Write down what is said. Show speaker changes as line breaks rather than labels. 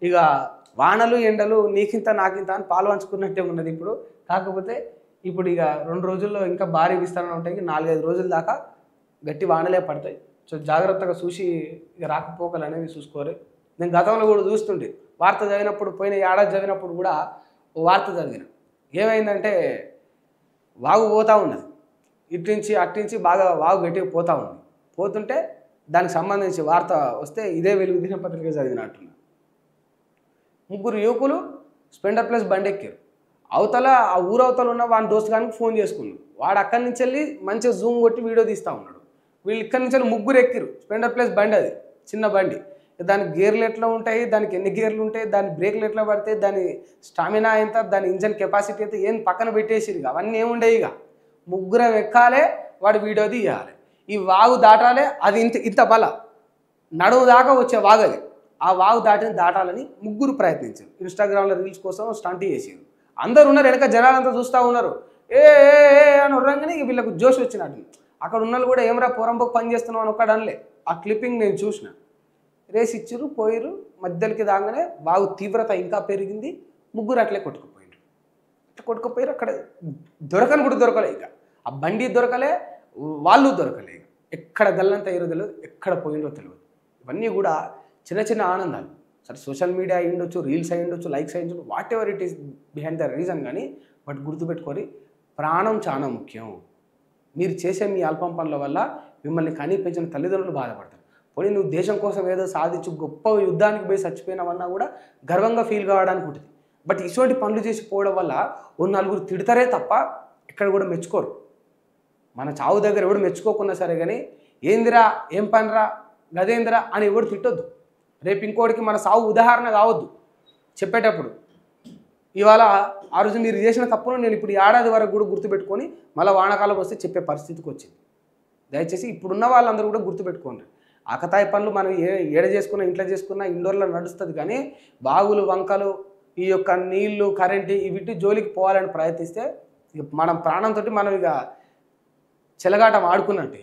ఇక వానలు ఎండలు నీకింత నాకింత అని పాలు పంచుకున్నట్టే ఉన్నది ఇప్పుడు. కాకపోతే ఇప్పుడు ఇక 2 రోజుల్లో ఇంకా భారీ విస్తరణ ఉంటాయి. 4-5 రోజుల దాకా గట్టి వానలే పడతాయి. సో జాగ్రత్తగా చూసి ఇక రాకపోకలు అనేవి చూసుకోవాలి. నేను గతంలో కూడా చూస్తుంటే వార్త చదివినప్పుడు, పోయిన ఏడాది చదివినప్పుడు కూడా ఓ వార్త చదివిన. ఏమైందంటే వాగు పోతూ ఉన్నది, ఇట్నుంచి అట్నుంచి బాగా వాగు గట్టిగా పోతూ ఉంది. పోతుంటే దానికి సంబంధించి వార్త వస్తే ఇదే వెలుగు దినపత్రిక చదివినట్టున్నా. 3 యువకులు స్ప్లెండర్ ప్లస్ బండి ఎక్కారు. అవతల ఆ ఊరవతల ఉన్న వాని దోస్తు గానికి ఫోన్ చేసుకున్నాడు. వాడు అక్కడి నుంచి వెళ్ళి మంచిగా జూమ్ కొట్టి వీడియో తీస్తూ ఉన్నాడు. వీళ్ళు ఇక్కడి నుంచి వెళ్ళి 3 ఎక్కిరు. స్ప్లెండర్ ప్లస్ బండి, అది చిన్న బండి. దానికి గేర్లు ఎట్లా ఉంటాయి, దానికి ఎన్ని గేర్లు ఉంటాయి, దాని బ్రేక్లు ఎట్లా పడతాయి, దాని స్టామినా ఎంత, దాని ఇంజన్ కెపాసిటీ ఎంత, ఏం పక్కన పెట్టేసిరు. ఇక అవన్నీ ఏముండేవి. ఇక 3 ఎక్కాలే, వాడు వీడియో తీయాలి, ఈ వాగు దాటాలే. అది ఇంత బల నడువు దాకా వచ్చే వాగది. ఆ వాగు దాటాలని 3 ప్రయత్నించారు. ఇన్స్టాగ్రామ్లో రీల్స్ కోసం స్టంట్ చేసారు. అందరు ఉన్నారు, వెనక జనాలంతా చూస్తూ ఉన్నారు. ఏ అని ఉర్రంగానే ఇక వీళ్ళకు జోష్ వచ్చినట్టు. అక్కడ ఉన్నలు కూడా ఏమరా పొరంబకు పని చేస్తున్నాం అని ఒక్కడు అనలే. ఆ క్లిప్పింగ్ నేను చూసిన. రేస్ ఇచ్చిరు, పోయిరు, మధ్యలోకి దాగానే వాగు తీవ్రత ఇంకా పెరిగింది. 3 అట్లే కొట్టుకుపోయారు. అట్లా కొట్టుకుపోయారు. అక్కడ దొరకని కూడా దొరకలే. ఇక ఆ బండి దొరకలే, వాళ్ళు దొరకలే. ఇక ఎక్కడ గల్లంత అయ్యారో తెలియదు, ఎక్కడ పోయిందో తెలియదు. ఇవన్నీ కూడా చిన్న చిన్న ఆనందాలు. సరే సోషల్ మీడియా అయి ఉండొచ్చు, రీల్స్ అయి ఉండొచ్చు, లైక్స్ అయి ఉండొచ్చు, what ever it is behind the reason. కానీ బట్ గుర్తుపెట్టుకొని ప్రాణం చాలా ముఖ్యం. మీరు చేసే మీ అల్పం పనుల వల్ల మిమ్మల్ని కనీ పెంచిన తల్లిదండ్రులు బాధపడతారు. పోనీ నువ్వు దేశం కోసం ఏదో సాధించి గొప్ప యుద్ధానికి పోయి చచ్చిపోయినావన్నా కూడా గర్వంగా ఫీల్ కావడానికి ఉంటుంది. బట్ ఇటువంటి పనులు చేసి పోవడం వల్ల ఓ 4 తిడతారే తప్ప ఎక్కడ కూడా మెచ్చుకోరు. మన చావు దగ్గర ఎవడు మెచ్చుకోకున్నా సరే కానీ ఏందిరా, ఏం పనిరా, గదేందిరా అని ఎవడు తిట్టొద్దు. రేపు ఇంకోటికి మన సావు ఉదాహరణ కావద్దు చెప్పేటప్పుడు. ఇవాళ ఆ రోజు మీరు చేసిన తప్పును నేను ఇప్పుడు ఏడాది వరకు కూడా గుర్తుపెట్టుకొని మళ్ళీ వానాకాలం వస్తే చెప్పే పరిస్థితికి వచ్చింది. దయచేసి ఇప్పుడున్న వాళ్ళందరూ కూడా గుర్తుపెట్టుకోండి. ఆకతాయి పనులు మనం ఏడ చేసుకున్నా, ఇంట్లో చేసుకున్నా, ఇండోర్లో నడుస్తుంది. కానీ బావులు, వంకలు, ఈ యొక్క నీళ్లు, కరెంటు వీటి జోలికి పోవాలని ప్రయత్నిస్తే ఇక మనం ప్రాణంతో మనం ఇక చెలగాటం ఆడుకున్నట్టు.